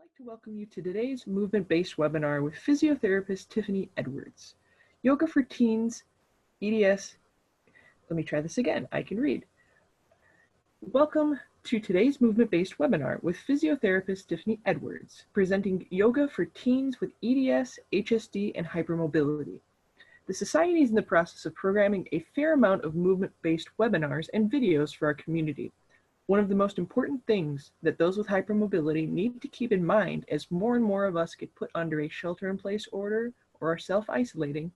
like to welcome you to today's movement-based webinar with physiotherapist Tiffany Edwards. Yoga for Teens, EDS. Let me try this again. I can read. Welcome to today's movement-based webinar with physiotherapist Tiffany Edwards, presenting Yoga for Teens with EDS, HSD, and Hypermobility. The Society is in the process of programming a fair amount of movement-based webinars and videos for our community. One of the most important things that those with hypermobility need to keep in mind as more and more of us get put under a shelter-in-place order or are self-isolating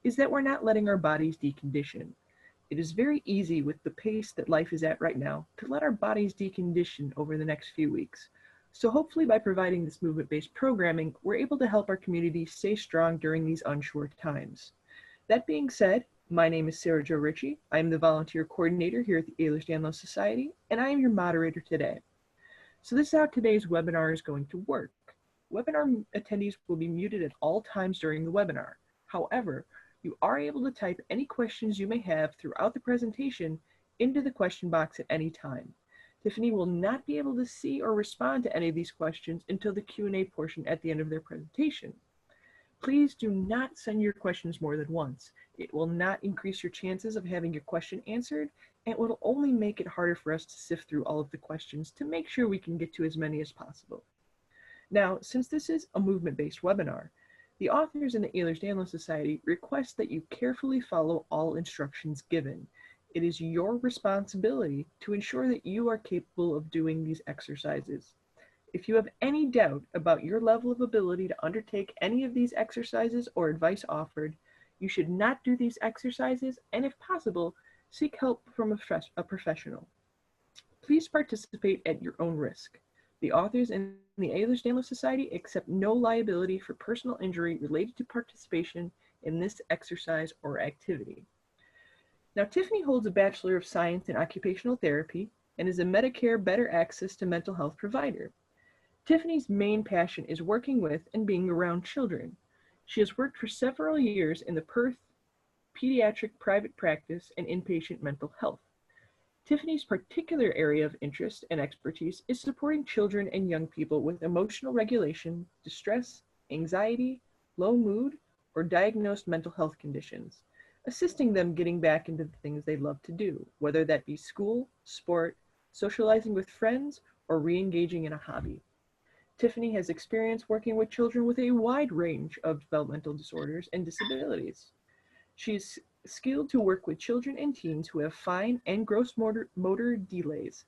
is that we're not letting our bodies decondition. It is very easy with the pace that life is at right now to let our bodies decondition over the next few weeks. So hopefully by providing this movement-based programming, we're able to help our community stay strong during these unsure times. That being said, my name is Sarah Jo Ritchie. I am the volunteer coordinator here at the Ehlers-Danlos Society, and I am your moderator today. So this is how today's webinar is going to work. Webinar attendees will be muted at all times during the webinar. However, you are able to type any questions you may have throughout the presentation into the question box at any time. Tiffany will not be able to see or respond to any of these questions until the Q&A portion at the end of their presentation. Please do not send your questions more than once. It will not increase your chances of having your question answered, and it will only make it harder for us to sift through all of the questions to make sure we can get to as many as possible. Now, since this is a movement-based webinar, the authors in the Ehlers-Danlos Society request that you carefully follow all instructions given. It is your responsibility to ensure that you are capable of doing these exercises. If you have any doubt about your level of ability to undertake any of these exercises or advice offered, you should not do these exercises, and if possible, seek help from a professional. Please participate at your own risk. The authors in the Ehlers-Danlos Society accept no liability for personal injury related to participation in this exercise or activity. Now, Tiffany holds a Bachelor of Science in Occupational Therapy and is a Medicare Better Access to Mental Health provider. Tiffany's main passion is working with and being around children. She has worked for several years in the Perth pediatric private practice and inpatient mental health. Tiffany's particular area of interest and expertise is supporting children and young people with emotional regulation, distress, anxiety, low mood, or diagnosed mental health conditions, assisting them getting back into the things they love to do, whether that be school, sport, socializing with friends, or re-engaging in a hobby. Tiffany has experience working with children with a wide range of developmental disorders and disabilities. She is skilled to work with children and teens who have fine and gross motor delays,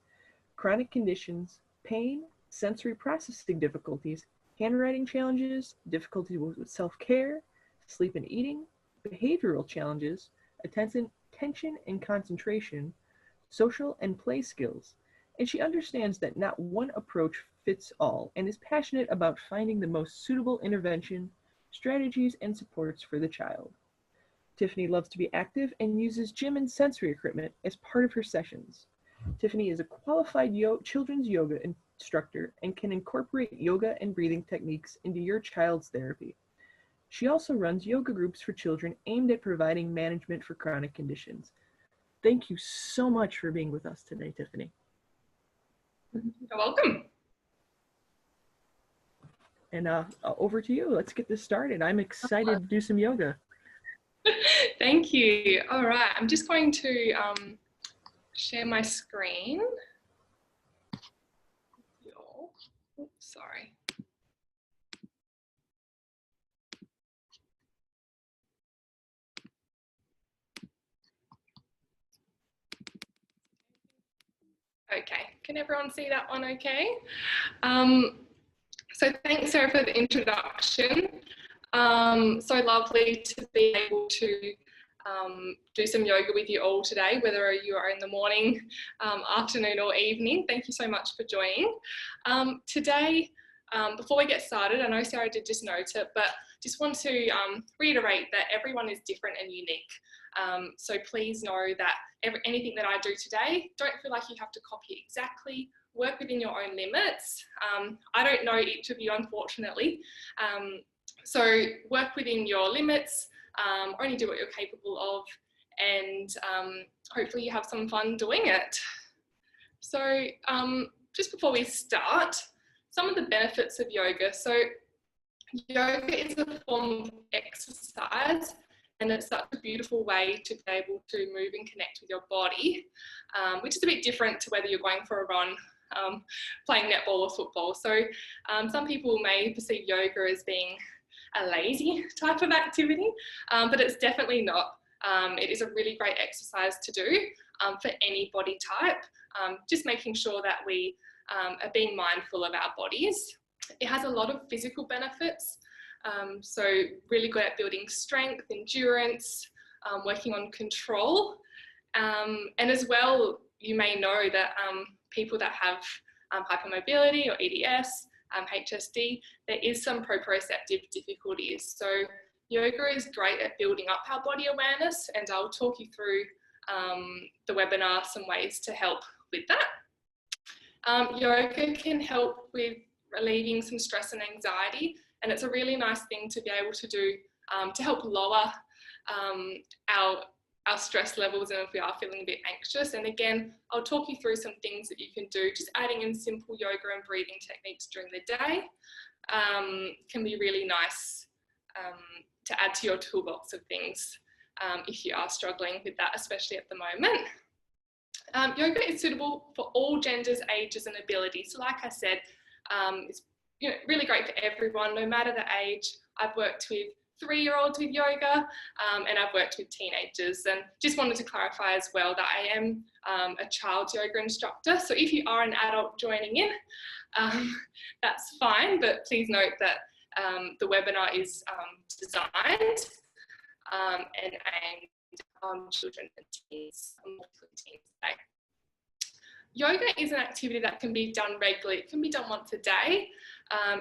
chronic conditions, pain, sensory processing difficulties, handwriting challenges, difficulties with self-care, sleep and eating, behavioral challenges, attention and concentration, social and play skills. And she understands that not one approach fits all and is passionate about finding the most suitable intervention, strategies, and supports for the child. Tiffany loves to be active and uses gym and sensory equipment as part of her sessions. Tiffany is a qualified children's yoga instructor and can incorporate yoga and breathing techniques into your child's therapy. She also runs yoga groups for children aimed at providing management for chronic conditions. Thank you so much for being with us today, Tiffany. You're welcome. And over to you. Let's get this started. I'm excited to do some yoga. Thank you. All right, I'm just going to share my screen. Oops, sorry. Okay, can everyone see that one okay? So thanks, Sarah, for the introduction. So lovely to be able to do some yoga with you all today, whether you are in the morning, afternoon or evening. Thank you so much for joining. Today, before we get started, I know Sarah did just note it, but just want to reiterate that everyone is different and unique. So please know that anything that I do today, don't feel like you have to copy exactly. Work within your own limits. I don't know each of you, unfortunately. So work within your limits, only do what you're capable of, and hopefully you have some fun doing it. So just before we start, some of the benefits of yoga. So yoga is a form of exercise, and it's such a beautiful way to be able to move and connect with your body, which is a bit different to whether you're going for a run, playing netball or football. So some people may perceive yoga as being a lazy type of activity, but it's definitely not. It is a really great exercise to do for any body type, just making sure that we are being mindful of our bodies. It has a lot of physical benefits, so really good at building strength, endurance, working on control, and as well, you may know that people that have hypermobility or EDS, HSD, there is some proprioceptive difficulties. So yoga is great at building up our body awareness, and I'll talk you through the webinar some ways to help with that. Yoga can help with relieving some stress and anxiety, and it's a really nice thing to be able to do to help lower our stress levels and if we are feeling a bit anxious. And again, I'll talk you through some things that you can do, just adding in simple yoga and breathing techniques during the day can be really nice to add to your toolbox of things if you are struggling with that, especially at the moment. Yoga is suitable for all genders, ages and abilities. So like I said, it's really great for everyone, no matter the age. I've worked with 3-year-olds with yoga, and I've worked with teenagers. And just wanted to clarify as well that I am a child yoga instructor. So if you are an adult joining in, that's fine, but please note that the webinar is designed and aimed on children and teens, mostly teens today. Yoga is an activity that can be done regularly. It can be done once a day.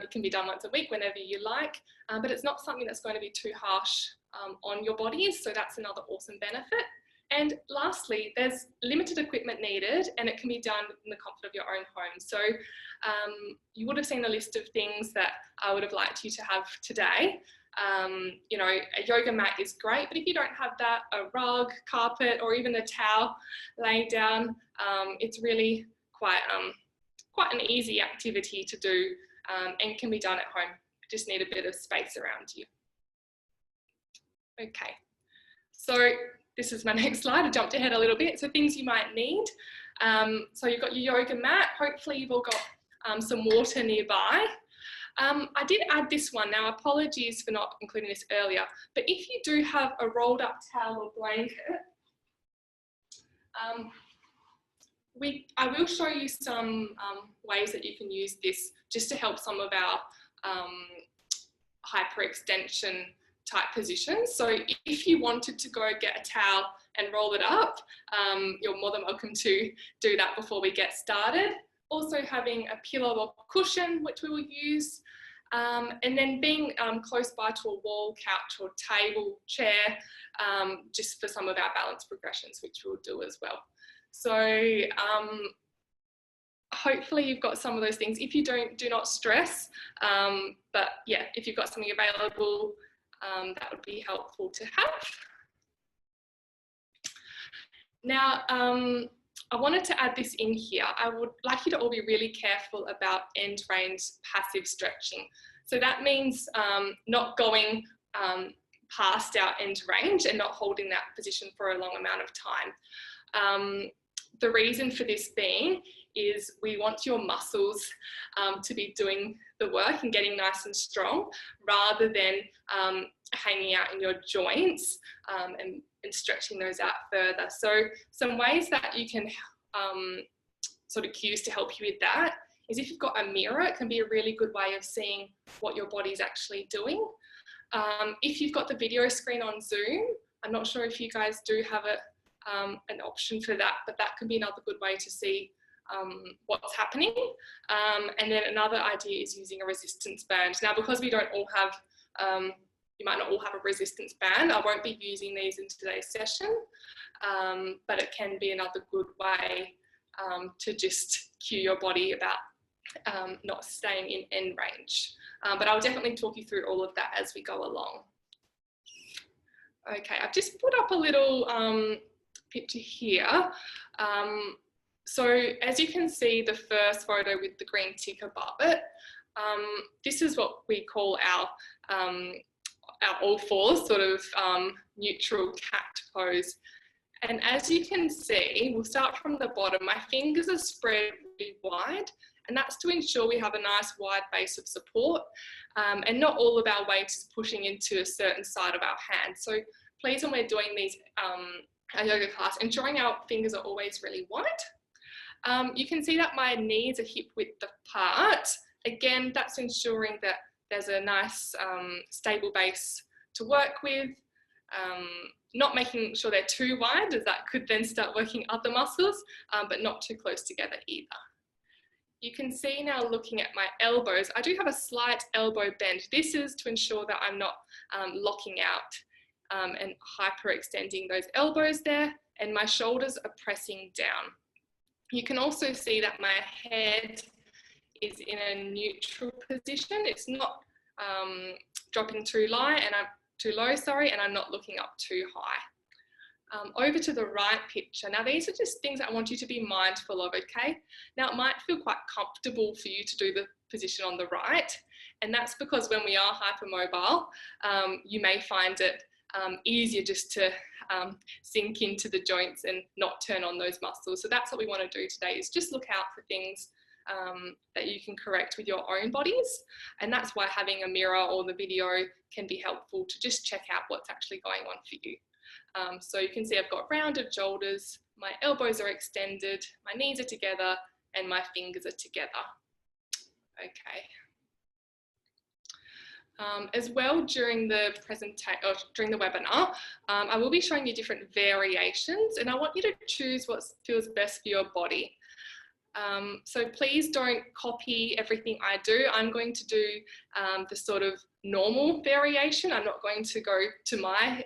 It can be done once a week, whenever you like, but it's not something that's going to be too harsh on your bodies. So that's another awesome benefit. And lastly, there's limited equipment needed, and it can be done in the comfort of your own home. So you would have seen a list of things that I would have liked you to have today. You know, a yoga mat is great, but if you don't have that, a rug, carpet, or even a towel laid down, it's really quite an easy activity to do and can be done at home. You just need a bit of space around you. Okay, so this is my next slide. I jumped ahead a little bit. So things you might need. So you've got your yoga mat. Hopefully you've all got some water nearby. I did add this one. Now, apologies for not including this earlier, but if you do have a rolled up towel or blanket, I will show you some ways that you can use this just to help some of our hyperextension type positions. So if you wanted to go get a towel and roll it up, you're more than welcome to do that before we get started. Also having a pillow or cushion, which we will use, and then being close by to a wall, couch or table, chair, just for some of our balance progressions, which we'll do as well. So hopefully you've got some of those things. If you don't, do not stress, but yeah, if you've got something available, that would be helpful to have. Now, I wanted to add this in here. I would like you to all be really careful about end range passive stretching. So that means not going past our end range and not holding that position for a long amount of time. The reason for this being is we want your muscles to be doing the work and getting nice and strong rather than hanging out in your joints and stretching those out further. So some ways that you can sort of cues to help you with that is if you've got a mirror, it can be a really good way of seeing what your body's actually doing. If you've got the video screen on Zoom, I'm not sure if you guys do have an option for that, but that can be another good way to see what's happening. And then another idea is using a resistance band. Now, because we don't all have, you might not all have a resistance band, I won't be using these in today's session, but it can be another good way to just cue your body about not staying in end range. But I'll definitely talk you through all of that as we go along. Okay, I've just put up a little picture here. So as you can see, the first photo with the green tick above it, this is what we call our all fours sort of neutral cat pose. And as you can see, we'll start from the bottom. My fingers are spread really wide, and that's to ensure we have a nice wide base of support, and not all of our weight is pushing into a certain side of our hand. So please, when we're doing these, our yoga class, ensuring our fingers are always really wide. You can see that my knees are hip width apart. Again, that's ensuring that there's a nice stable base to work with. Not making sure they're too wide, as that could then start working other muscles, but not too close together either. You can see now, looking at my elbows, I do have a slight elbow bend. This is to ensure that I'm not locking out and hyperextending those elbows there, and my shoulders are pressing down. You can also see that my head is in a neutral position. It's not dropping too low, and I'm not looking up too high. Over to the right picture. Now, these are just things I want you to be mindful of, okay? Now, it might feel quite comfortable for you to do the position on the right, and that's because when we are hypermobile, you may find it easier just to sink into the joints and not turn on those muscles. So that's what we want to do today, is just look out for things that you can correct with your own bodies. And that's why having a mirror or the video can be helpful to just check out what's actually going on for you. So you can see I've got rounded shoulders, my elbows are extended, my knees are together, and my fingers are together. Okay. As well, during the webinar, I will be showing you different variations, and I want you to choose what feels best for your body. So please don't copy everything I do. I'm going to do the sort of normal variation. I'm not going to go to my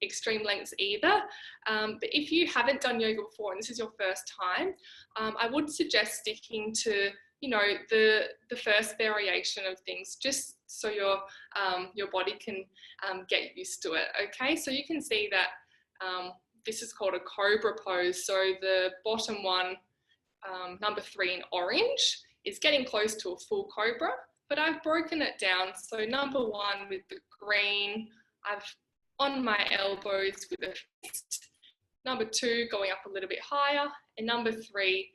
extreme lengths either. But if you haven't done yoga before and this is your first time, I would suggest sticking to, you know, the first variation of things, just so your body can get used to it. Okay, so you can see that this is called a cobra pose. So the bottom one, number 3 in orange, is getting close to a full cobra, but I've broken it down. So number 1 with the green, I've on my elbows with a fist. Number 2 going up a little bit higher, and number 3,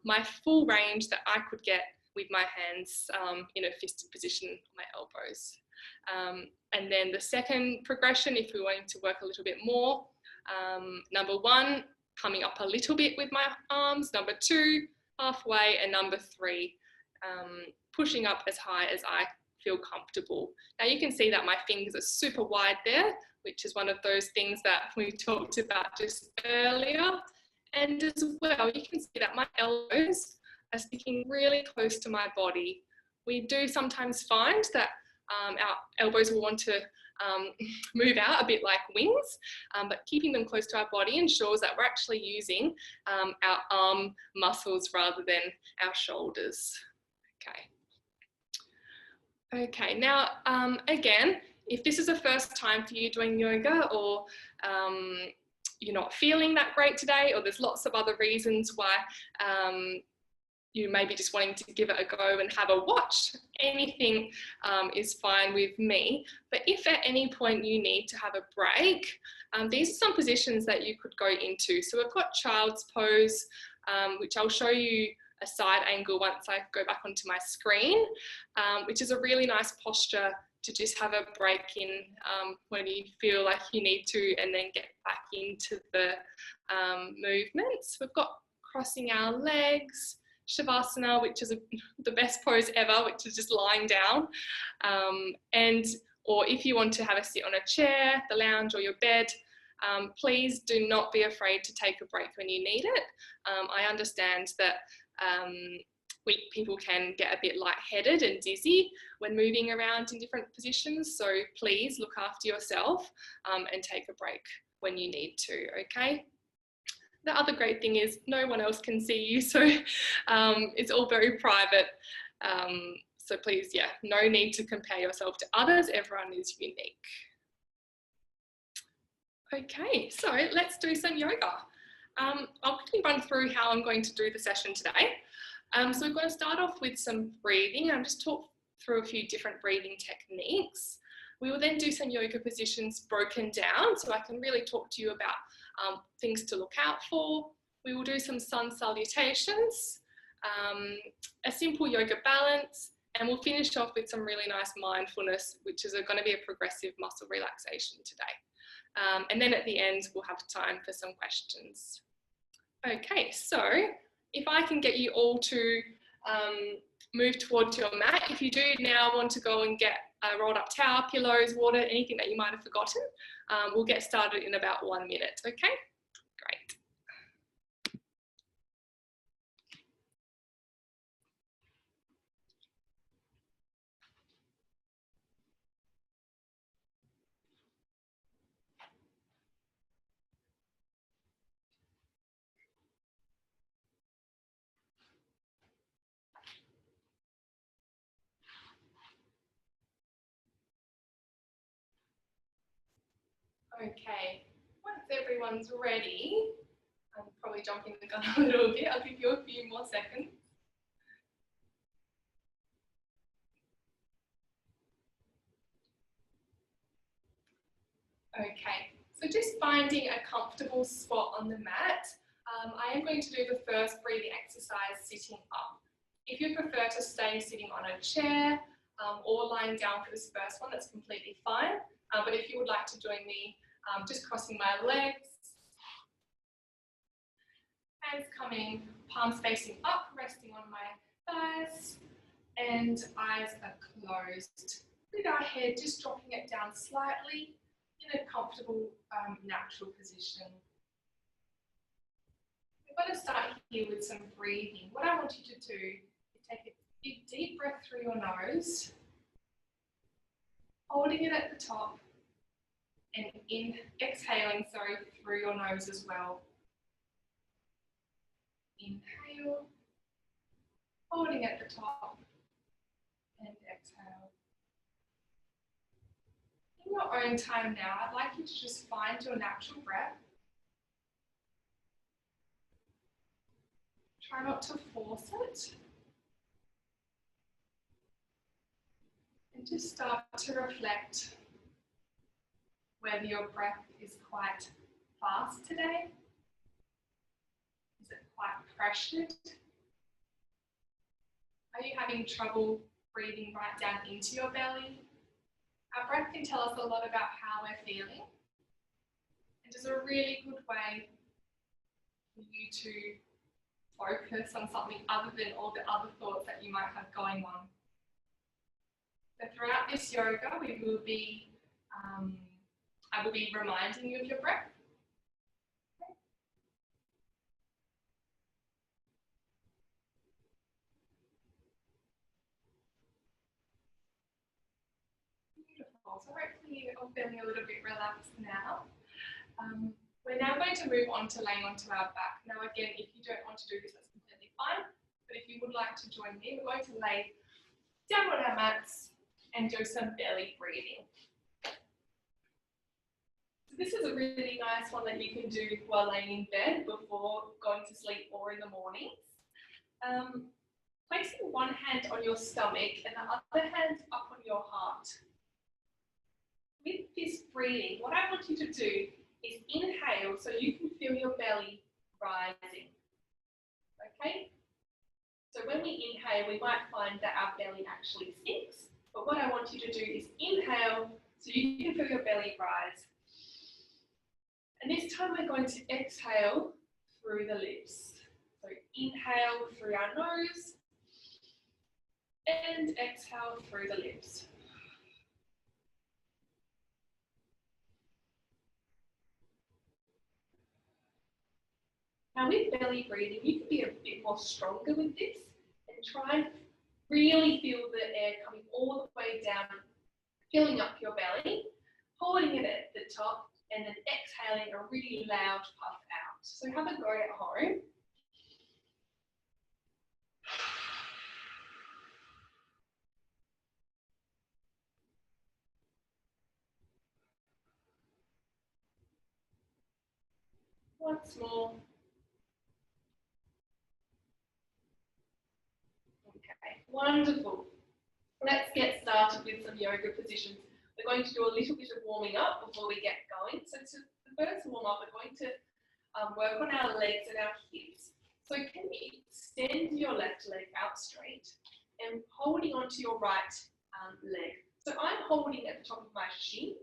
my full range that I could get with my hands in a fisted position on my elbows. And then the second progression, if we're wanting to work a little bit more, number 1, coming up a little bit with my arms, number 2, halfway, and number 3, pushing up as high as I feel comfortable. Now you can see that my fingers are super wide there, which is one of those things that we talked about just earlier. And as well, you can see that my elbows are sticking really close to my body. We do sometimes find that our elbows will want to move out a bit like wings, but keeping them close to our body ensures that we're actually using our arm muscles rather than our shoulders. Okay, now again, if this is the first time for you doing yoga, or you're not feeling that great today, or there's lots of other reasons why you may be just wanting to give it a go and have a watch, anything is fine with me. But if at any point you need to have a break, these are some positions that you could go into. So we've got child's pose, which I'll show you a side angle once I go back onto my screen, which is a really nice posture to just have a break in when you feel like you need to, and then get back into the movements. We've got crossing our legs, Shavasana, which is the best pose ever, which is just lying down. Or if you want to have a sit on a chair, the lounge, or your bed, please do not be afraid to take a break when you need it. I understand that people can get a bit lightheaded and dizzy when moving around in different positions, so please look after yourself and take a break when you need to, okay? The other great thing is no one else can see you, so it's all very private. So please, yeah, no need to compare yourself to others. Everyone is unique. Okay, so let's do some yoga. I'll quickly run through how I'm going to do the session today. So we're going to start off with some breathing. I'll just talk through a few different breathing techniques. We will then do some yoga positions broken down, so I can really talk to you about things to look out for. We will do some sun salutations, a simple yoga balance, and we'll finish off with some really nice mindfulness, which is going to be a progressive muscle relaxation today. And then at the end, we'll have time for some questions. Okay, so if I can get you all to move towards your mat. If you do now want to go and get a rolled up towel, pillows, water, anything that you might have forgotten, we'll get started in about 1 minute, okay? Great. Okay, once everyone's ready, I'm probably jumping the gun a little bit. I'll give you a few more seconds. Okay, so just finding a comfortable spot on the mat. I am going to do the first breathing exercise sitting up. If you prefer to stay sitting on a chair or lying down for this first one, that's completely fine. But if you would like to join me, just crossing my legs, hands coming, palms facing up, resting on my thighs, and eyes are closed. With our head just dropping it down slightly in a comfortable, natural position. We're going to start here with some breathing. What I want you to do is take a big deep breath through your nose, holding it at the top, and exhaling through your nose as well. Inhale, holding at the top, and exhale. In your own time now, I'd like you to just find your natural breath. Try not to force it. And just start to reflect whether your breath is quite fast today. Is it quite pressured? Are you having trouble breathing right down into your belly? Our breath can tell us a lot about how we're feeling. And it's a really good way for you to focus on something other than all the other thoughts that you might have going on. So throughout this yoga, we will be, I will be reminding you of your breath. Beautiful. So hopefully you're all feeling a little bit relaxed now. We're now going to move on to laying onto our back. Now again, if you don't want to do this, that's completely fine. But if you would like to join me, we're going to lay down on our mats and do some belly breathing. So this is a really nice one that you can do while laying in bed before going to sleep or in the mornings. Placing one hand on your stomach and the other hand up on your heart. With this breathing, what I want you to do is inhale so you can feel your belly rising. Okay? So when we inhale, we might find that our belly actually sinks. But what I want you to do is inhale so you can feel your belly rise. And this time we're going to exhale through the lips. So inhale through our nose and exhale through the lips. Now with belly breathing, you can be a bit more stronger with this and try and really feel the air coming all the way down, filling up your belly, holding it at the top, and then exhaling a really loud puff out. So have a go at home. Once more. Okay, wonderful. Let's get started with some yoga positions. We're going to do a little bit of warming up before we get going. So to the first warm up, we're going to work on our legs and our hips. So can you extend your left leg out straight and holding onto your right leg. So I'm holding at the top of my shin.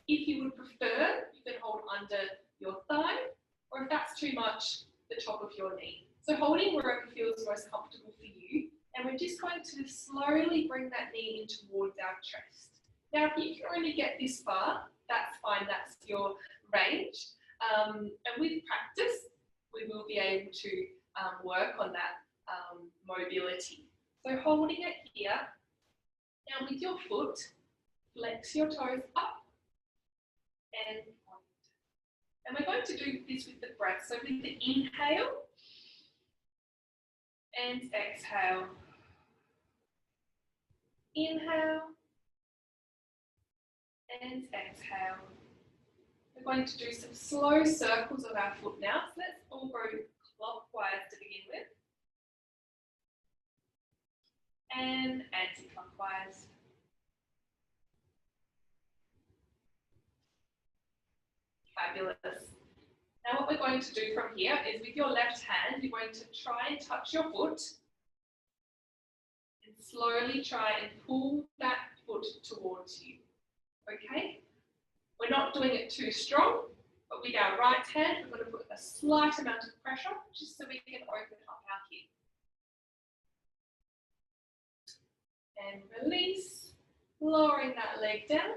If you would prefer, you can hold under your thigh, or if that's too much, the top of your knee. So holding wherever feels most comfortable for you. And we're just going to slowly bring that knee in towards our chest. Now, if you can only get this far, that's fine, that's your range. And with practice, we will be able to work on that mobility. So holding it here. Now with your foot, flex your toes up and point. And we're going to do this with the breath. So with the inhale and exhale. Inhale and exhale. We're going to do some slow circles of our foot now. So let's all go clockwise to begin with. And anti-clockwise. Fabulous. Now what we're going to do from here is with your left hand, you're going to try and touch your foot and slowly try and pull that foot towards you. Okay? We're not doing it too strong, but with our right hand, we're going to put a slight amount of pressure just so we can open up our hip. And release, lowering that leg down.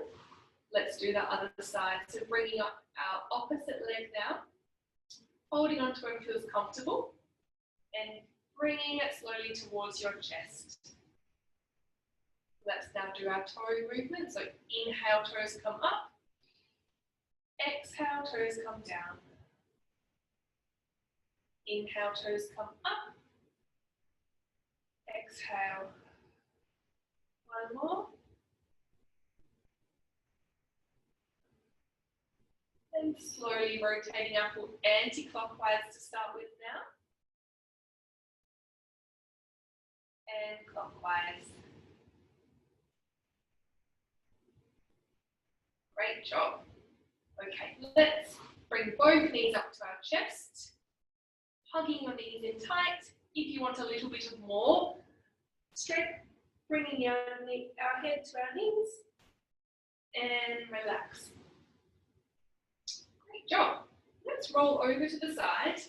Let's do the other side. So bringing up our opposite leg now, holding onto where it feels comfortable, and bringing it slowly towards your chest. Let's now do our toe movement. So inhale, toes come up. Exhale, toes come down. Inhale, toes come up. Exhale. One more. And slowly rotating our foot anti-clockwise to start with now. And clockwise. Great job. Okay, let's bring both knees up to our chest. Hugging your knees in tight. If you want a little bit of more strength, bringing our head to our knees. And relax. Great job. Let's roll over to the side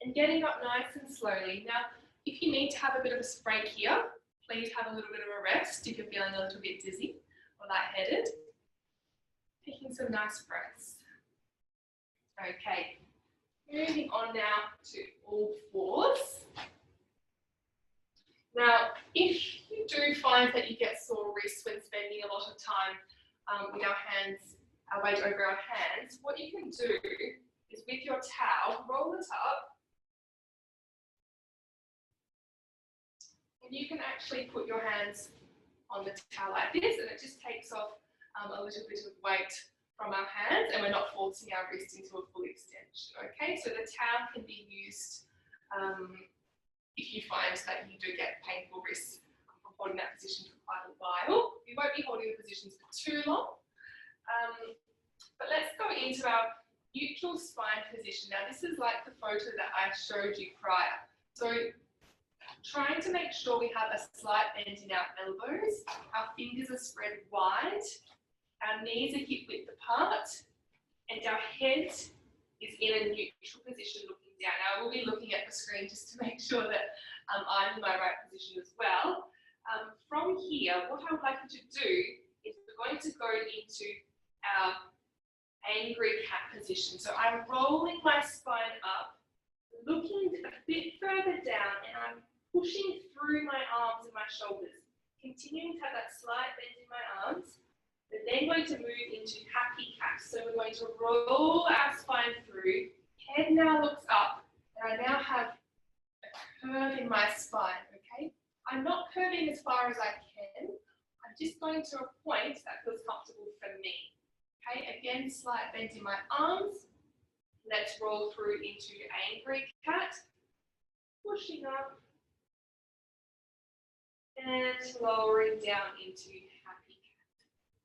and getting up nice and slowly. Now, if you need to have a bit of a break here, please have a little bit of a rest if you're feeling a little bit dizzy or lightheaded. Taking some nice breaths. Okay, moving on now to all fours. Now, if you do find that you get sore wrists when spending a lot of time with our hands, our weight over our hands, what you can do is with your towel, roll it up, and you can actually put your hands on the towel like this, and it just takes off a little bit of weight from our hands, and we're not forcing our wrist into a full extension. Okay, so the towel can be used if you find that you do get painful wrists from holding that position for quite a while. You won't be holding the positions for too long. But let's go into our neutral spine position. Now this is like the photo that I showed you prior. So trying to make sure we have a slight bend in our elbows, our fingers are spread wide, our knees are hip width apart, and our head is in a neutral position looking down. Now I will be looking at the screen just to make sure that I'm in my right position as well. From here, what I would like you to do is we're going to go into our angry cat position. So I'm rolling my spine up, looking a bit further down, and I'm pushing through my arms and my shoulders, continuing to have that slight bend in my arms. We're then going to move into happy cat. So we're going to roll our spine through, head now looks up, and I now have a curve in my spine, okay? I'm not curving as far as I can. I'm just going to a point that feels comfortable for me. Okay, again, slight bend in my arms. Let's roll through into angry cat. Pushing up, and lowering down into happy cat.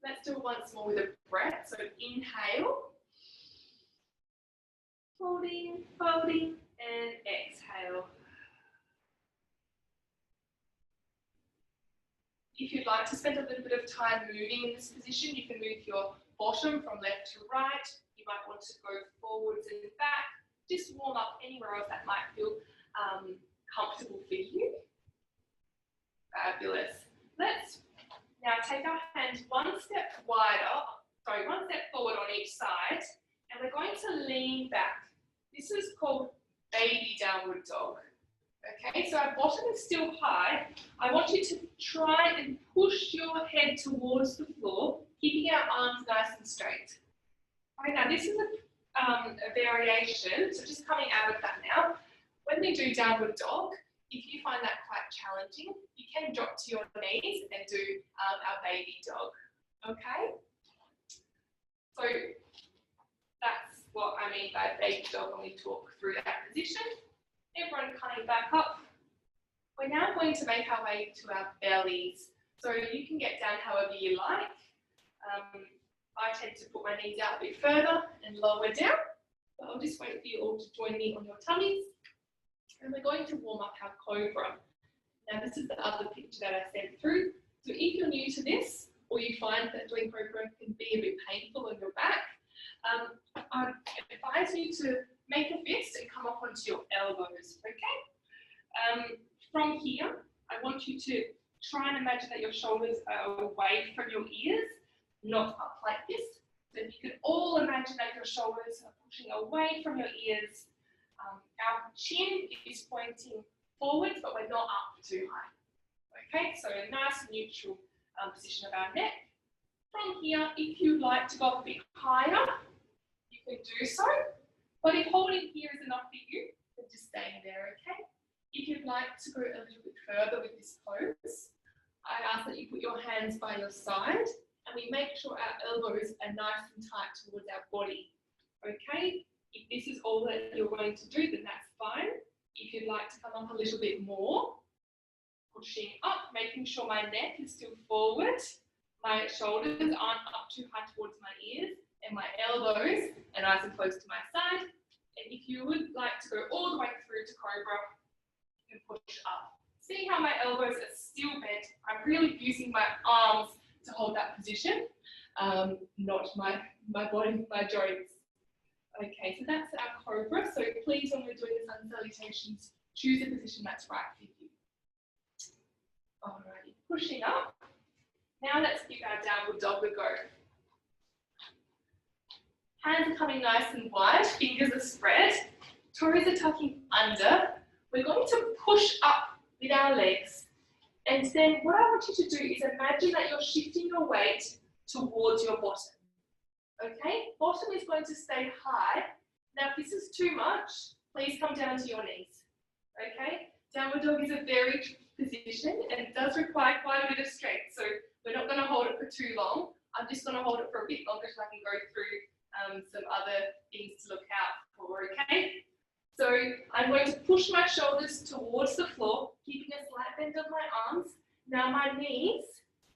Let's do it once more with a breath. So inhale, folding, folding, and exhale. If you'd like to spend a little bit of time moving in this position, you can move your bottom from left to right. You might want to go forwards and back. Just warm up anywhere else that might feel comfortable for you. Fabulous. Let's now take our hands one step forward on each side, and we're going to lean back. This is called baby downward dog. Okay, so our bottom is still high. I want you to try and push your head towards the floor, keeping our arms nice and straight. Okay, now this is a variation, so just coming out of that now. When we do downward dog, if you find that quite challenging, you can drop to your knees and do our baby dog. Okay? So that's what I mean by baby dog when we talk through that position. Everyone coming back up. We're now going to make our way to our bellies. So you can get down however you like. I tend to put my knees out a bit further and lower down. But I'll just wait for you all to join me on your tummies. And we're going to warm up our cobra. Now this is the other picture that I sent through. So if you're new to this, or you find that doing cobra can be a bit painful on your back, I advise you to make a fist and come up onto your elbows, okay? From here, I want you to try and imagine that your shoulders are away from your ears, not up like this. So if you can all imagine that your shoulders are pushing away from your ears, our chin is pointing forwards, but we're not up too high. Okay, so a nice neutral position of our neck. From here, if you'd like to go up a bit higher, you can do so. But if holding here is enough for you, then just stay there, okay? If you'd like to go a little bit further with this pose, I ask that you put your hands by your side and we make sure our elbows are nice and tight towards our body, okay? If this is all that you're going to do, then that's fine. If you'd like to come up a little bit more, pushing up, making sure my neck is still forward, my shoulders aren't up too high towards my ears, and my elbows are nice and close to my side. And if you would like to go all the way through to cobra, you can push up. See how my elbows are still bent. I'm really using my arms to hold that position, not my body, my joints. Okay, so that's our cobra. So please, when we're doing the sun salutations, choose a position that's right for you. Alrighty, pushing up. Now let's give our downward dog a go. Hands are coming nice and wide, fingers are spread, toes are tucking under. We're going to push up with our legs. And then what I want you to do is imagine that you're shifting your weight towards your bottom. Okay, bottom is going to stay high. Now if this is too much, please come down to your knees. Okay, downward dog is a very tricky position and it does require quite a bit of strength. So we're not going to hold it for too long. I'm just going to hold it for a bit longer so I can go through some other things to look out for, okay? So I'm going to push my shoulders towards the floor, keeping a slight bend of my arms. Now my knees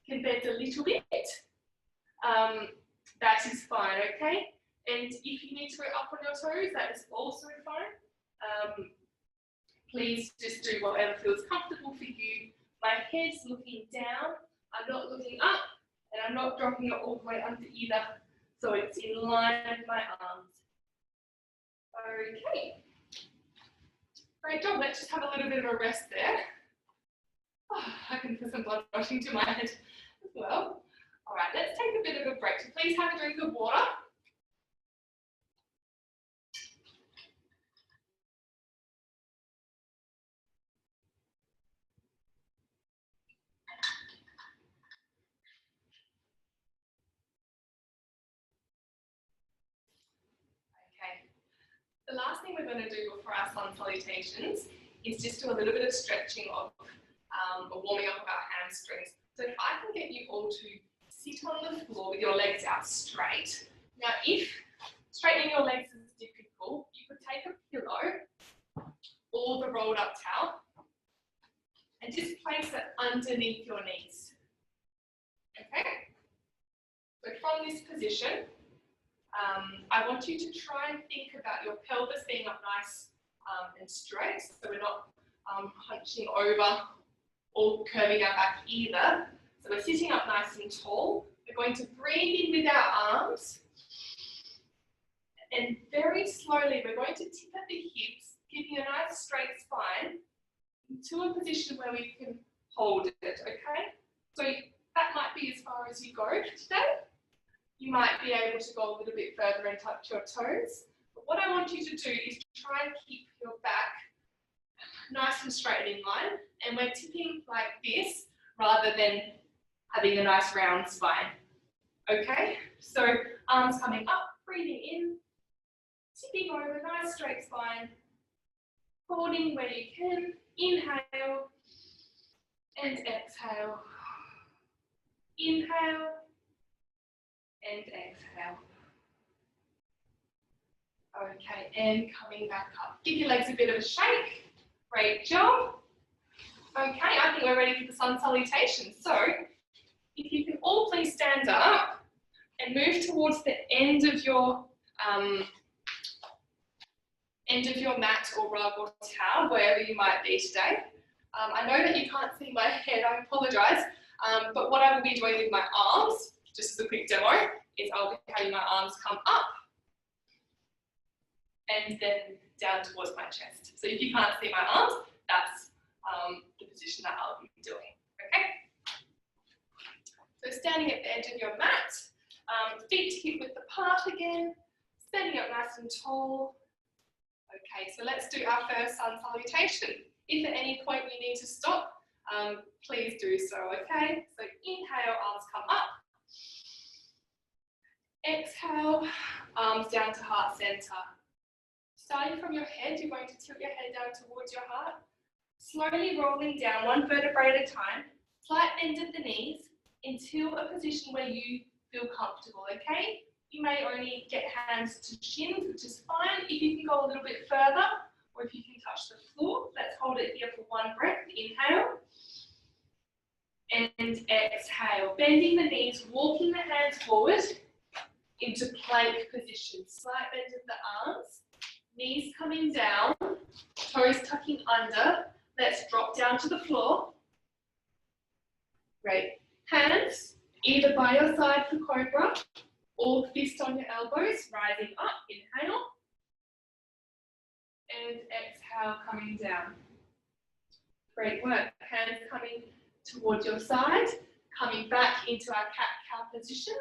can bend a little bit. That is fine, okay? And if you need to go up on your toes, that is also fine. Please just do whatever feels comfortable for you. My head's looking down, I'm not looking up, and I'm not dropping it all the way under either. So it's in line with my arms. Okay. Great job. Let's just have a little bit of a rest there. Oh, I can feel some blood rushing to my head as well. All right, let's take a bit of a break. So please have a drink of water. The last thing we're going to do for our sun salutations is just do a little bit of stretching of or warming up of our hamstrings. So if I can get you all to sit on the floor with your legs out straight. Now if straightening your legs is difficult, you could take a pillow or the rolled up towel and and just place it underneath your knees. Okay? So from this position, I want you to try and think about your pelvis being up nice and straight, so we're not hunching over or curving our back either. So we're sitting up nice and tall. We're going to breathe in with our arms, and very slowly we're going to tip at the hips, giving a nice straight spine into a position where we can hold it, okay? So that might be as far as you go today. You might be able to go a little bit further and touch your toes. But what I want you to do is try and keep your back nice and straight and in line. And we're tipping like this rather than having a nice round spine. Okay? So arms coming up, breathing in, tipping over, nice straight spine, holding where you can. Inhale and exhale. Inhale and exhale. Okay, and coming back up. Give your legs a bit of a shake. Great job. Okay, I think we're ready for the sun salutation. So, if you can all please stand up and move towards the end of your mat or rug or towel, wherever you might be today. I know that you can't see my head, I apologise, but what I will be doing with my arms, just as a quick demo, is I'll be having my arms come up and then down towards my chest. So if you can't see my arms, that's the position that I'll be doing, okay? So standing at the edge of your mat, feet hip width apart again, standing up nice and tall. Okay, so let's do our first sun salutation. If at any point you need to stop, please do so, okay? So inhale, arms come up. Exhale, arms down to heart center. Starting from your head, you're going to tilt your head down towards your heart. Slowly rolling down, one vertebrae at a time. Slight bend at the knees until a position where you feel comfortable, okay? You may only get hands to shins, which is fine. If you can go a little bit further, or if you can touch the floor, let's hold it here for one breath. Inhale and exhale. Bending the knees, walking the hands forward into plank position. Slight bend of the arms, knees coming down, toes tucking under. Let's drop down to the floor. Great. Hands either by your side for cobra or fist on your elbows, rising up. Inhale and exhale, coming down. Great work. Hands coming towards your side, coming back into our cat-cow position.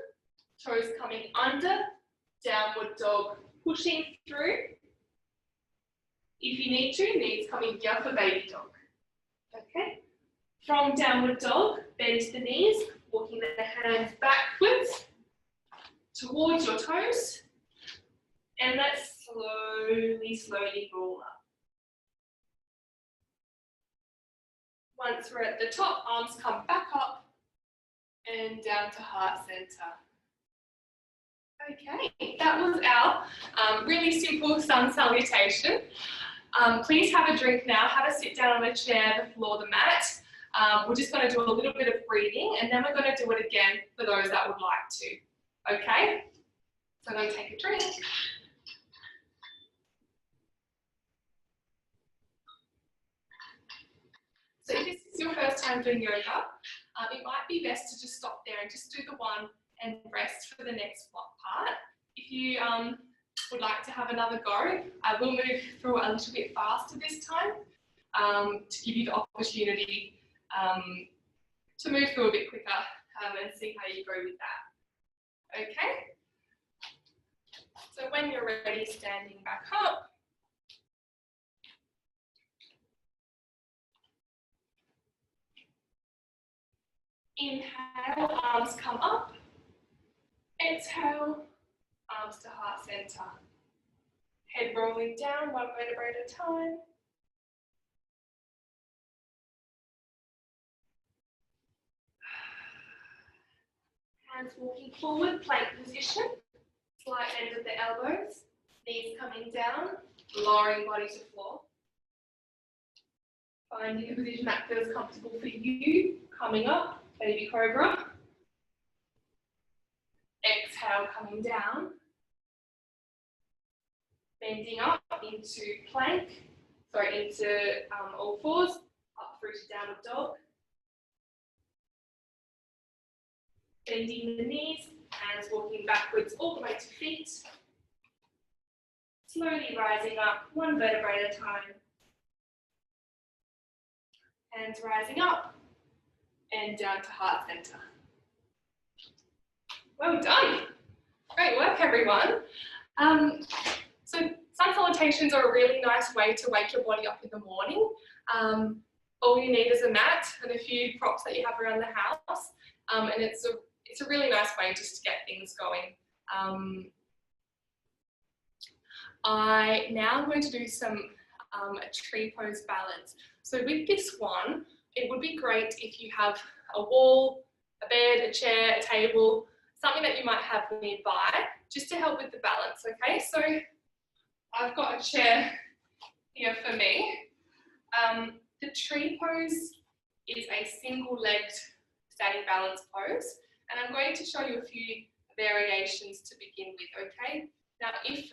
Toes coming under, downward dog, pushing through. If you need to, knees coming down for baby dog. Okay. From downward dog, bend the knees, walking the hands backwards towards your toes. And let's slowly roll up. Once we're at the top, arms come back up and down to heart center. Okay, that was our really simple sun salutation. Please have a drink now, have a sit down on a chair, the floor, the mat. We're just going to do a little bit of breathing and then we're going to do it again for those that would like to. Okay, so I'm going to take a drink. So if this is your first time doing yoga, it might be best to just stop there and just do the one and rest for the next part. If you would like to have another go, I will move through a little bit faster this time to give you the opportunity to move through a bit quicker and see how you go with that. Okay? So when you're ready, standing back up. Inhale, arms come up. Exhale, arms to heart center. Head rolling down, one vertebrae at a time. Hands walking forward, plank position. Slight bend of the elbows. Knees coming down, lowering body to floor. Finding a position that feels comfortable for you. Coming up, baby cobra. Exhale, coming down. Bending up into plank. Sorry, into all fours. Up through to downward dog. Bending the knees, hands walking backwards all the way to feet. Slowly rising up, one vertebrae at a time. Hands rising up and down to heart center. Well done. Great work, everyone. So sun salutations are a really nice way to wake your body up in the morning. All you need is a mat and a few props that you have around the house. And it's a really nice way just to get things going. I now am going to do some a tree pose balance. So with this one, it would be great if you have a wall, a bed, a chair, a table, something that you might have nearby, just to help with the balance, okay? So I've got a chair here for me. The tree pose is a single-legged static balance pose, and I'm going to show you a few variations to begin with, okay? Now, if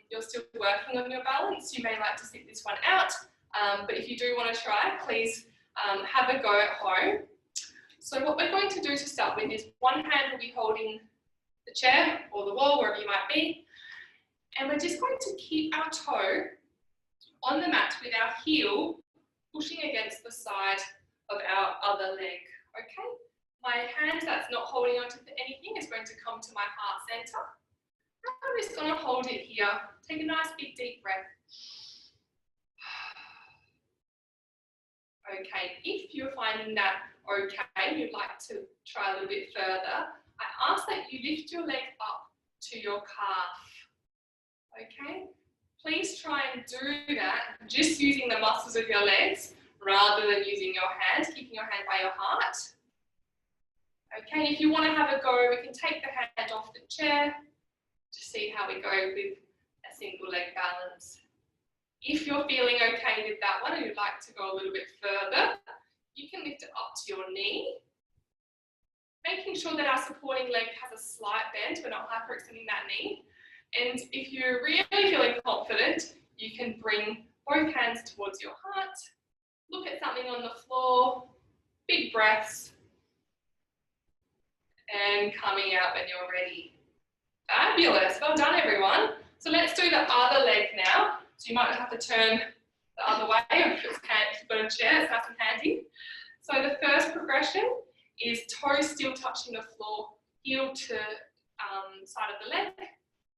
you're still working on your balance, you may like to sit this one out, but if you do want to try, please have a go at home. So what we're going to do to start with is one hand will be holding the chair or the wall, wherever you might be, and we're just going to keep our toe on the mat with our heel pushing against the side of our other leg, okay? My hand that's not holding onto anything is going to come to my heart center. I'm just going to hold it here. Take a nice big deep breath. Okay, if you're finding that okay, you'd like to try a little bit further, I ask that you lift your leg up to your calf. Okay, please try and do that just using the muscles of your legs rather than using your hands, keeping your hand by your heart. Okay, if you want to have a go, we can take the hand off the chair to see how we go with a single leg balance. If you're feeling okay with that one and you'd like to go a little bit further, you can lift it up to your knee, making sure that our supporting leg has a slight bend. We're not hyperextending that knee. And if you're really feeling confident, you can bring both hands towards your heart, look at something on the floor, big breaths, and coming out when you're ready. Fabulous, well done everyone. So let's do the other leg now. So you might have to turn the other way if you've got a chair, it's nice and handy. So the first progression is toes still touching the floor, heel to side of the leg,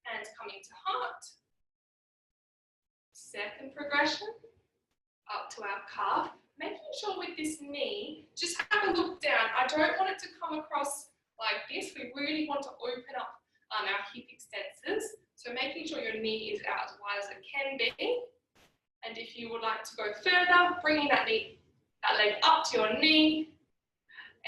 hands coming to heart. Second progression, up to our calf. Making sure with this knee, just have a look down. I don't want it to come across like this. We really want to open up our hip extensors. So making sure your knee is out as wide as it can be. And if you would like to go further, bringing that leg up to your knee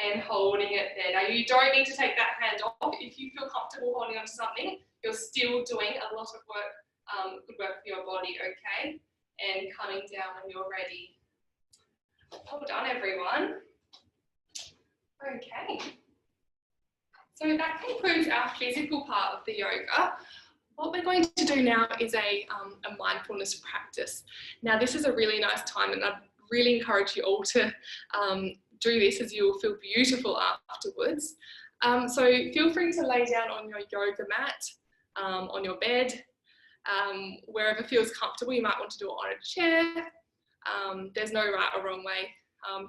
and holding it there. Now you don't need to take that hand off. If you feel comfortable holding onto something, you're still doing a lot of work, good work for your body, okay? And coming down when you're ready. Well done, everyone. Okay. So that concludes our physical part of the yoga. What we're going to do now is a mindfulness practice. Now, this is a really nice time, and I really encourage you all to do this, as you will feel beautiful afterwards. So feel free to lay down on your yoga mat, on your bed, wherever feels comfortable. You might want to do it on a chair. There's no right or wrong way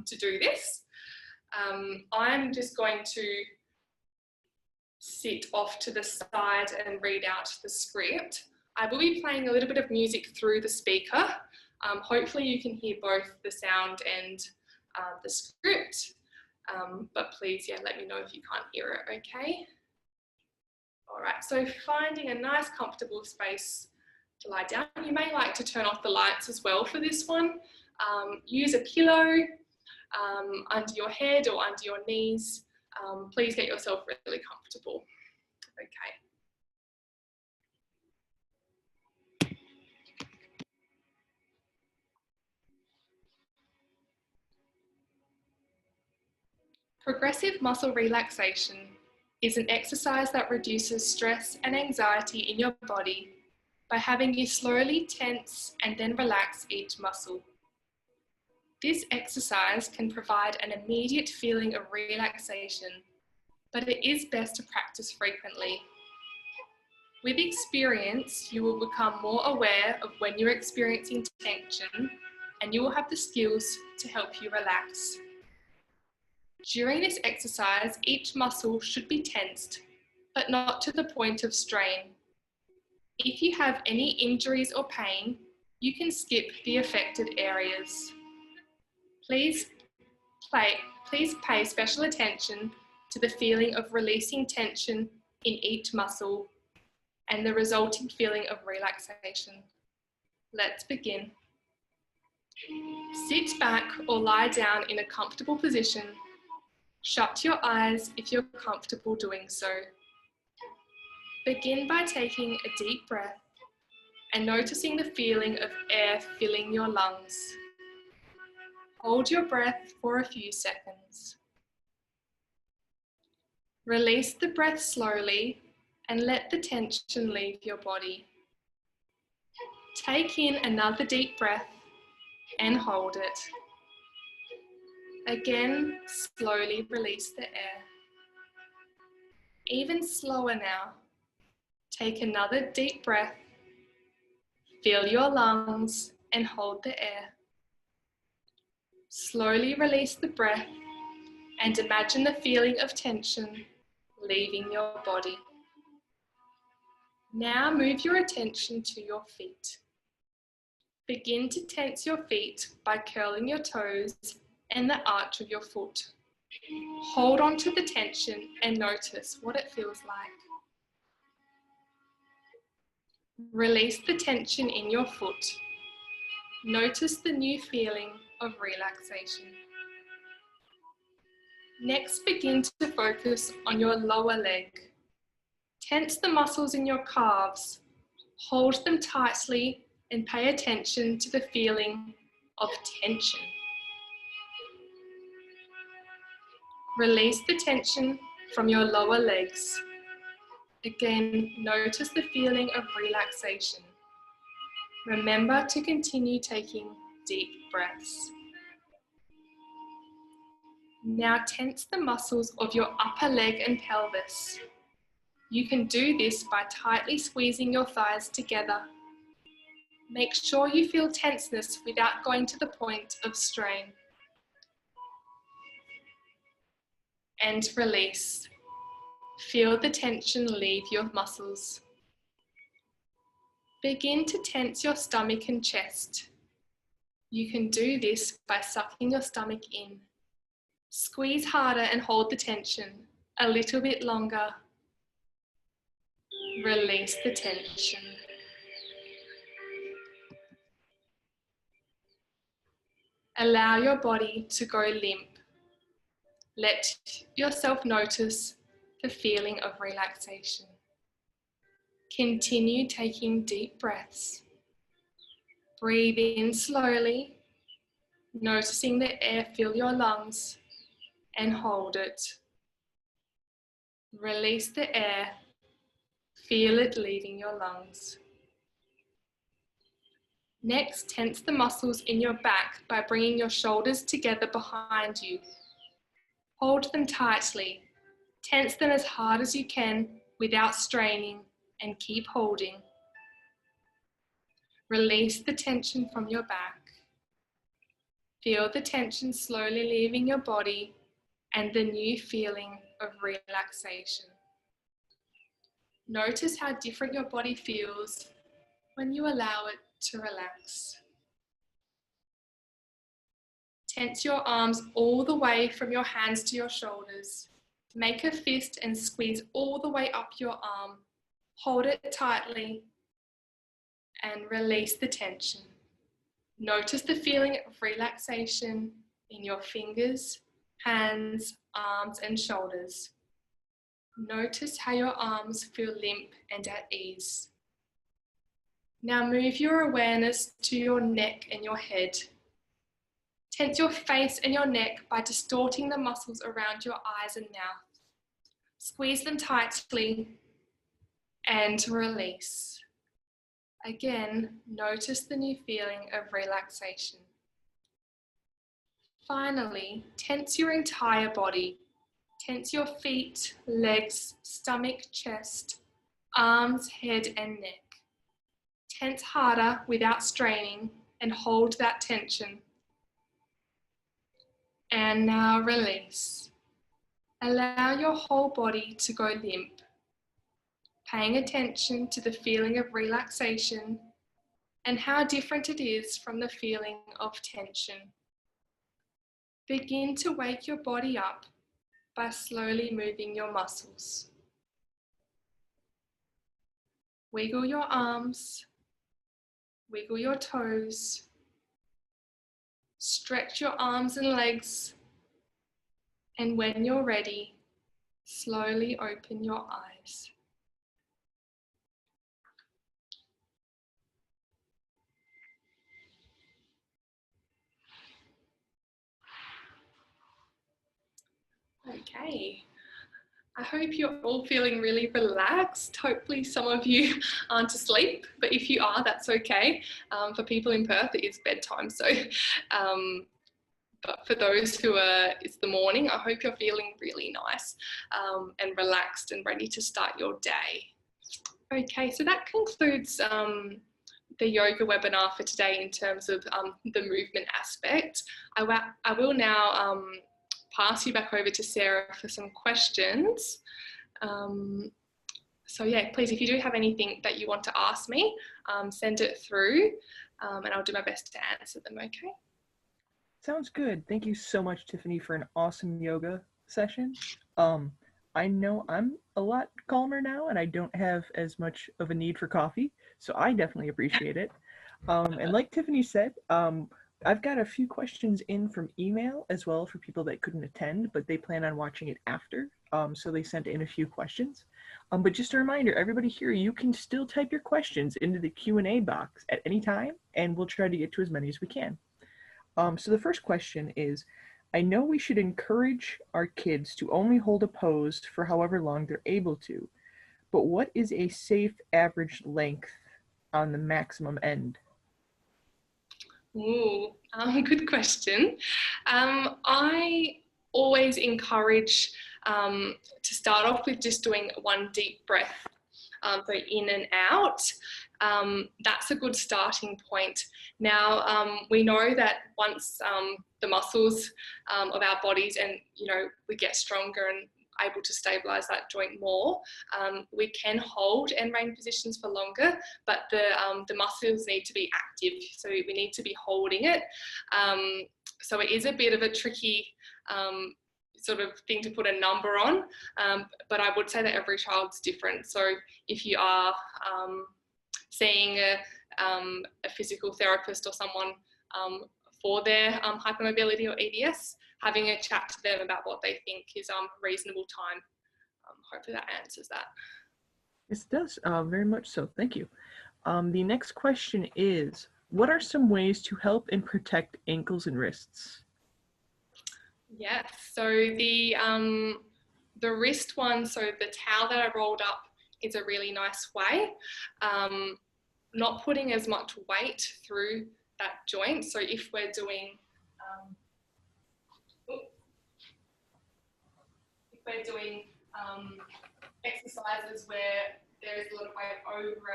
to do this. I'm just going to sit off to the side and read out the script. I will be playing a little bit of music through the speaker. Hopefully you can hear both the sound and the script, but please, yeah, let me know if you can't hear it, okay? All right, so finding a nice comfortable space to lie down. You may like to turn off the lights as well for this one. Use a pillow under your head or under your knees. Please get yourself really comfortable. Okay. Progressive muscle relaxation is an exercise that reduces stress and anxiety in your body by having you slowly tense and then relax each muscle. This exercise can provide an immediate feeling of relaxation, but it is best to practice frequently. With experience, you will become more aware of when you're experiencing tension, and you will have the skills to help you relax. During this exercise, each muscle should be tensed, but not to the point of strain. If you have any injuries or pain, you can skip the affected areas. Please pay special attention to the feeling of releasing tension in each muscle and the resulting feeling of relaxation. Let's begin. Sit back or lie down in a comfortable position. Shut your eyes if you're comfortable doing so. Begin by taking a deep breath and noticing the feeling of air filling your lungs. Hold your breath for a few seconds. Release the breath slowly and let the tension leave your body. Take in another deep breath and hold it. Again, slowly release the air. Even slower now. Take another deep breath, fill your lungs and hold the air. Slowly release the breath and imagine the feeling of tension leaving your body. Now move your attention to your feet. Begin to tense your feet by curling your toes and the arch of your foot. Hold on to the tension and notice what it feels like. Release the tension in your foot. Notice the new feeling of relaxation. Next, begin to focus on your lower leg. Tense the muscles in your calves. Hold them tightly and pay attention to the feeling of tension. Release the tension from your lower legs. Again, notice the feeling of relaxation. Remember to continue taking deep breaths. Now tense the muscles of your upper leg and pelvis. You can do this by tightly squeezing your thighs together. Make sure you feel tenseness without going to the point of strain. And release. Feel the tension leave your muscles. Begin to tense your stomach and chest. You can do this by sucking your stomach in. Squeeze harder and hold the tension a little bit longer. Release the tension. Allow your body to go limp. Let yourself notice the feeling of relaxation. Continue taking deep breaths. Breathe in slowly, noticing the air fill your lungs, and hold it. Release the air, feel it leaving your lungs. Next, tense the muscles in your back by bringing your shoulders together behind you. Hold them tightly. Tense them as hard as you can without straining and keep holding. Release the tension from your back. Feel the tension slowly leaving your body and the new feeling of relaxation. Notice how different your body feels when you allow it to relax. Tense your arms all the way from your hands to your shoulders. Make a fist and squeeze all the way up your arm. Hold it tightly and release the tension. Notice the feeling of relaxation in your fingers, hands, arms, and shoulders. Notice how your arms feel limp and at ease. Now move your awareness to your neck and your head. Tense your face and your neck by distorting the muscles around your eyes and mouth. Squeeze them tightly and release. Again, notice the new feeling of relaxation. Finally, tense your entire body. Tense your feet, legs, stomach, chest, arms, head, and neck. Tense harder without straining and hold that tension. And now release. Allow your whole body to go limp, paying attention to the feeling of relaxation and how different it is from the feeling of tension. Begin to wake your body up by slowly moving your muscles. Wiggle your arms, wiggle your toes, stretch your arms and legs, and when you're ready, slowly open your eyes. Okay, I hope you're all feeling really relaxed. Hopefully some of you aren't asleep, but if you are, that's okay. For people in Perth, it is bedtime, so but for those who are, it's the morning, I hope you're feeling really nice and relaxed and ready to start your day. Okay, so that concludes the yoga webinar for today in terms of the movement aspect. I will now pass you back over to Sarah for some questions. So yeah, please, if you do have anything that you want to ask me, send it through and I'll do my best to answer them, okay? Sounds good. Thank you so much, Tiffany, for an awesome yoga session. I know I'm a lot calmer now and I don't have as much of a need for coffee, so I definitely appreciate it. And like Tiffany said, I've got a few questions in from email as well for people that couldn't attend, but they plan on watching it after. So they sent in a few questions. But just a reminder, everybody here, you can still type your questions into the Q&A box at any time, and we'll try to get to as many as we can. So the first question is, I know we should encourage our kids to only hold a pose for however long they're able to, but what is a safe average length on the maximum end? Ooh, good question. I always encourage to start off with just doing one deep breath, so in and out. That's a good starting point. Now, we know that once the muscles of our bodies and, we get stronger and able to stabilize that joint more, we can hold and range positions for longer, but the muscles need to be active, so we need to be holding it. So it is a bit of a tricky sort of thing to put a number on, but I would say that every child's different. So if you are seeing a physical therapist or someone for their hypermobility or EDS, having a chat to them about what they think is reasonable time. Hopefully that answers that. This does, very much so. Thank you. The next question is, what are some ways to help and protect ankles and wrists? Yes, so the wrist one, so the towel that I rolled up is a really nice way. Not putting as much weight through that joint. So if we're doing exercises where there is a lot of weight over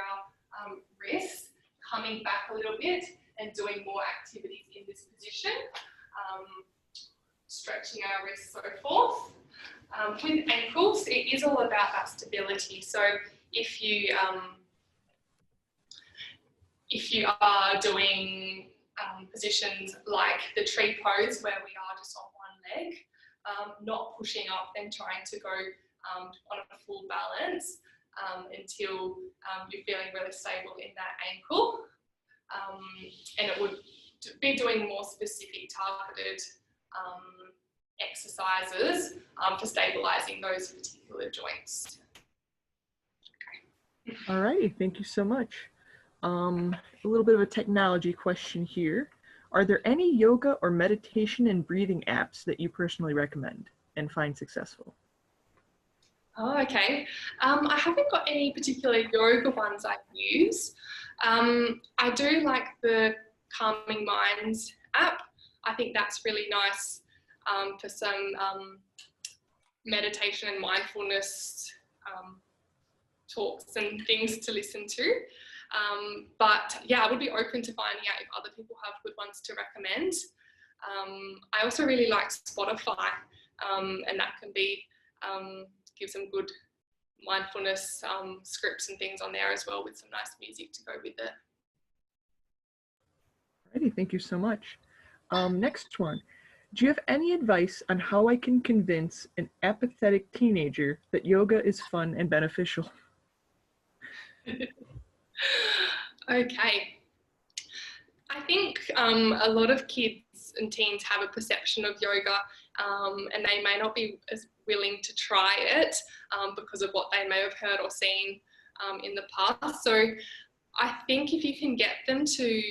our wrists, coming back a little bit and doing more activities in this position, stretching our wrists, so forth. With ankles, it is all about that stability. So if you are doing positions like the tree pose where we are just on one leg, not pushing up and trying to go on a full balance until you're feeling really stable in that ankle. And it would be doing more specific targeted exercises for stabilizing those particular joints. Okay. All right, thank you so much. A little bit of a technology question here. Are there any yoga or meditation and breathing apps that you personally recommend and find successful? Oh, okay. I haven't got any particular yoga ones I use. I do like the Calming Minds app. I think that's really nice for some meditation and mindfulness talks and things to listen to. But yeah, I would be open to finding out if other people have good ones to recommend. I also really like Spotify, and that can be give some good mindfulness scripts and things on there as well, with some nice music to go with it. Alrighty, thank you so much. Next one. Do you have any advice on how I can convince an apathetic teenager that yoga is fun and beneficial? Okay. I think a lot of kids and teens have a perception of yoga, and they may not be as willing to try it because of what they may have heard or seen in the past. So I think if you can get them to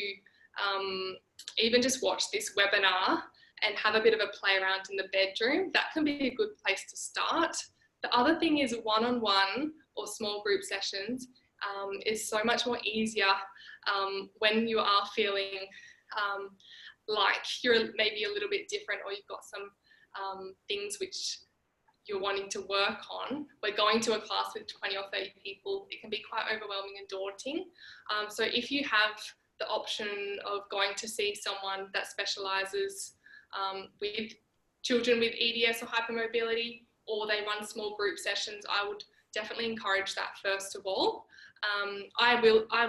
even just watch this webinar and have a bit of a play around in the bedroom, that can be a good place to start. The other thing is one-on-one or small group sessions is so much more easier when you are feeling like you're maybe a little bit different, or you've got some things which you're wanting to work on. We're going to a class with 20 or 30 people. It can be quite overwhelming and daunting. So if you have the option of going to see someone that specialises with children with EDS or hypermobility, or they run small group sessions, I would definitely encourage that first of all. I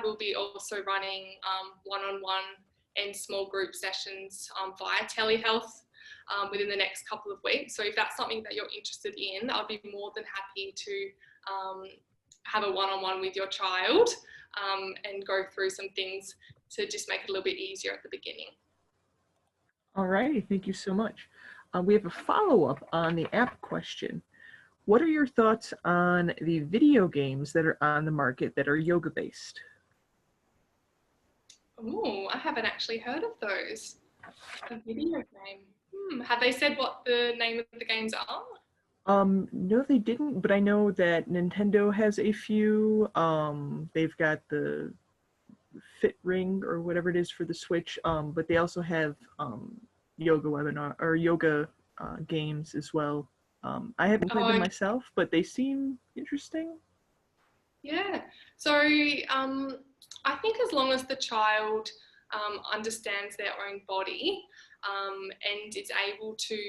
will be also running one-on-one and small group sessions via telehealth within the next couple of weeks. So if that's something that you're interested in, I'll be more than happy to have a one-on-one with your child and go through some things to just make it a little bit easier at the beginning. All righty, thank you so much. We have a follow-up on the app question. What are your thoughts on the video games that are on the market that are yoga-based? Oh, I haven't actually heard of those. A video game. Have they said what the name of the games are? No, they didn't, but I know that Nintendo has a few. They've got the Fit Ring or whatever it is for the Switch, but they also have yoga webinar or yoga games as well. I haven't played them myself, but they seem interesting. Yeah, so I think as long as the child understands their own body and is able to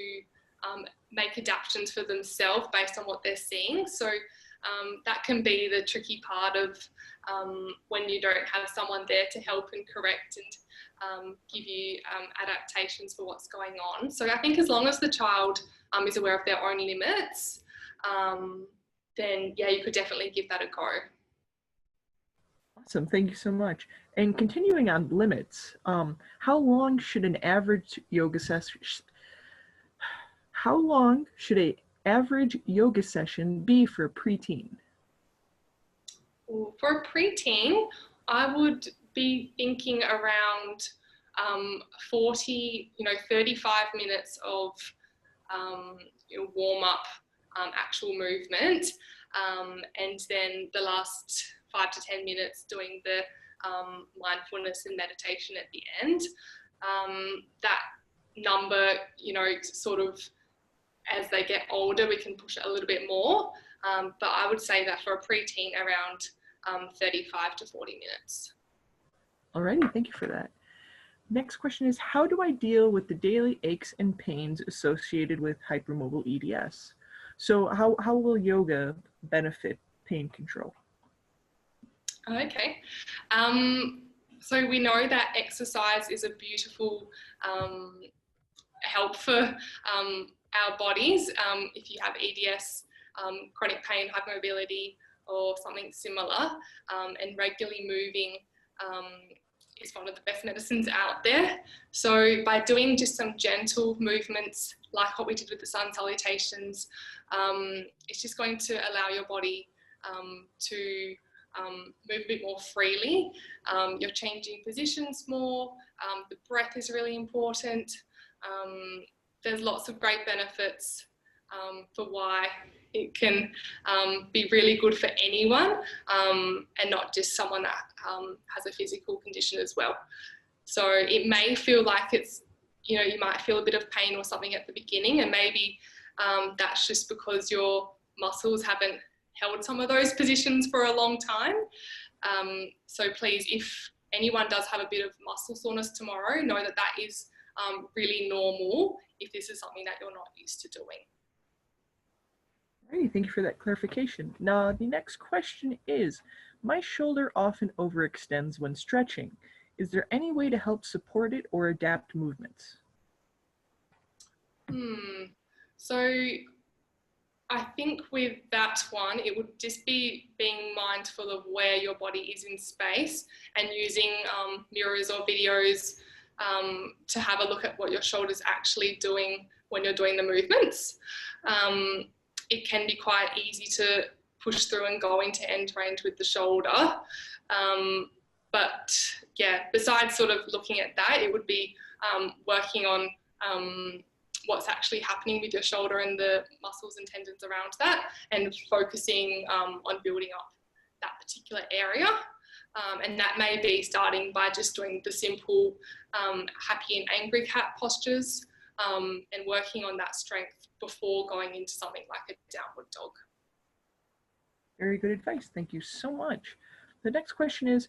make adaptations for themselves based on what they're seeing. So that can be the tricky part of when you don't have someone there to help and correct and give you adaptations for what's going on. So I think as long as the child is aware of their own limits, then yeah, you could definitely give that a go. Awesome, thank you so much. And continuing on limits, how long should an average yoga session? How long should an average yoga session be for a preteen? For a preteen, I would be thinking around 40, 35 minutes of warm up, actual movement, and then the last 5 to 10 minutes doing the mindfulness and meditation at the end. That number, sort of as they get older, we can push it a little bit more. But I would say that for a preteen, around 35 to 40 minutes. Alrighty, thank you for that. Next question is, how do I deal with the daily aches and pains associated with hypermobile EDS? So how will yoga benefit pain control? Okay. So we know that exercise is a beautiful help for our bodies. If you have EDS, chronic pain, hypermobility, or something similar, and regularly moving is one of the best medicines out there. So by doing just some gentle movements, like what we did with the sun salutations, it's just going to allow your body to move a bit more freely. You're changing positions more. The breath is really important. There's lots of great benefits for why it can be really good for anyone, and not just someone that has a physical condition as well. So it may feel like it's, you might feel a bit of pain or something at the beginning, and maybe that's just because your muscles haven't held some of those positions for a long time. So please, if anyone does have a bit of muscle soreness tomorrow, know that that is really normal if this is something that you're not used to doing. All right, thank you for that clarification. Now, the next question is, my shoulder often overextends when stretching. Is there any way to help support it or adapt movements? So I think with that one, it would just be being mindful of where your body is in space and using mirrors or videos to have a look at what your shoulder's actually doing when you're doing the movements. It can be quite easy to push through and go into end range with the shoulder. But yeah, besides sort of looking at that, it would be working on what's actually happening with your shoulder and the muscles and tendons around that, and focusing on building up that particular area. And that may be starting by just doing the simple happy and angry cat postures, and working on that strength before going into something like a downward dog. Very good advice. Thank you so much. The next question is,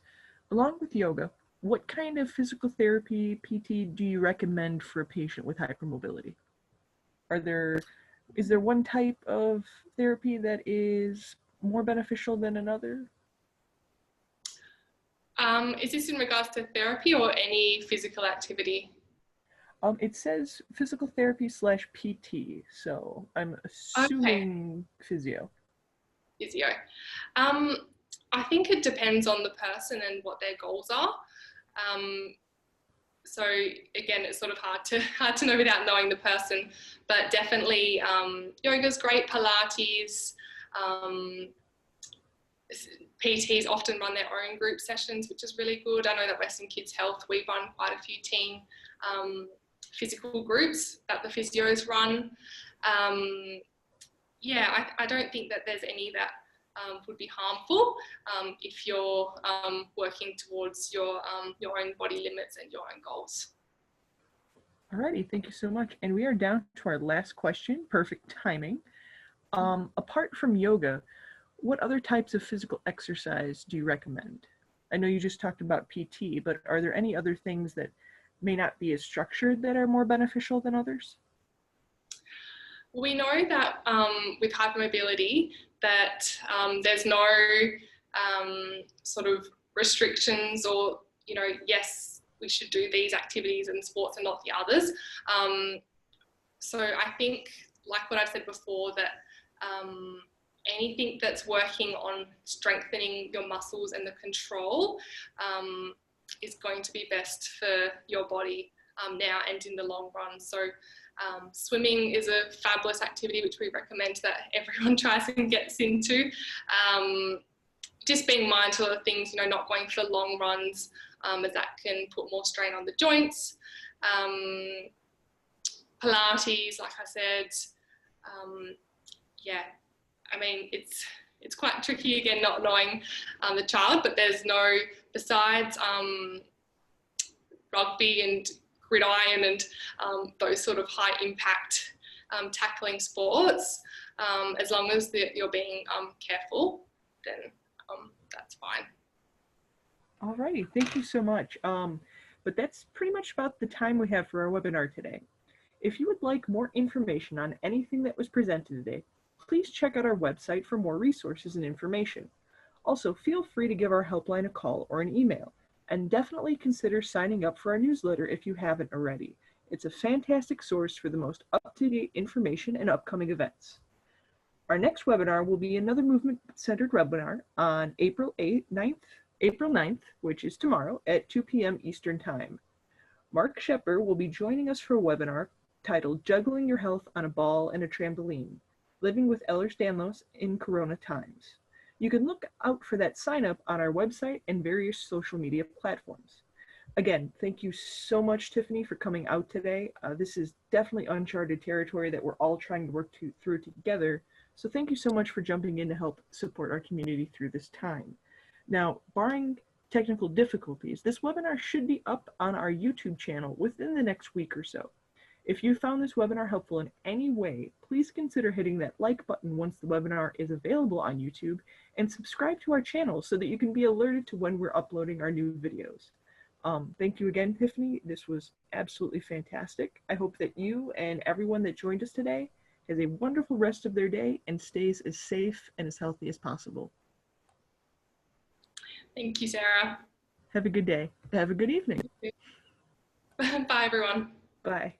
along with yoga, what kind of physical therapy, PT, do you recommend for a patient with hypermobility? Is there one type of therapy that is more beneficial than another? Is this in regards to therapy or any physical activity? It says physical therapy / PT, so I'm assuming physio. Physio. I think it depends on the person and what their goals are. So again, it's sort of hard to know without knowing the person, but definitely yoga's great, Pilates, PTs often run their own group sessions, which is really good. I know that Western Kids Health, we run quite a few team physical groups that the physios run. Yeah, I don't think that there's any that would be harmful if you're working towards your own body limits and your own goals. Alrighty, thank you so much. And we are down to our last question, perfect timing. Apart from yoga, what other types of physical exercise do you recommend? I know you just talked about PT, but are there any other things that may not be as structured that are more beneficial than others? We know that with hypermobility that there's no sort of restrictions or, yes, we should do these activities and sports and not the others. So I think, like what I've said before, that anything that's working on strengthening your muscles and the control is going to be best for your body now and in the long run. So swimming is a fabulous activity which we recommend that everyone tries and gets into. Just being mindful of things, not going for long runs, as that can put more strain on the joints. Pilates, like I said, yeah, I mean, it's quite tricky again, not knowing the child, but there's no, besides rugby and gridiron and those sort of high impact tackling sports, as long as you're being careful, then that's fine. Alrighty, thank you so much. But that's pretty much about the time we have for our webinar today. If you would like more information on anything that was presented today, please check out our website for more resources and information. Also, feel free to give our helpline a call or an email, and definitely consider signing up for our newsletter if you haven't already. It's a fantastic source for the most up-to-date information and upcoming events. Our next webinar will be another movement-centered webinar on April 9th, which is tomorrow at 2 p.m. Eastern Time. Mark Shepper will be joining us for a webinar titled Juggling Your Health on a Ball and a Trampoline, Living with Ehlers-Danlos in Corona Times. You can look out for that sign up on our website and various social media platforms. Again, thank you so much, Tiffany, for coming out today. This is definitely uncharted territory that we're all trying to work through together. So thank you so much for jumping in to help support our community through this time. Now, barring technical difficulties, this webinar should be up on our YouTube channel within the next week or so. If you found this webinar helpful in any way, please consider hitting that like button once the webinar is available on YouTube, and subscribe to our channel so that you can be alerted to when we're uploading our new videos. Thank you again, Tiffany. This was absolutely fantastic. I hope that you and everyone that joined us today has a wonderful rest of their day and stays as safe and as healthy as possible. Thank you, Sarah. Have a good day. Have a good evening. Bye, everyone. Bye.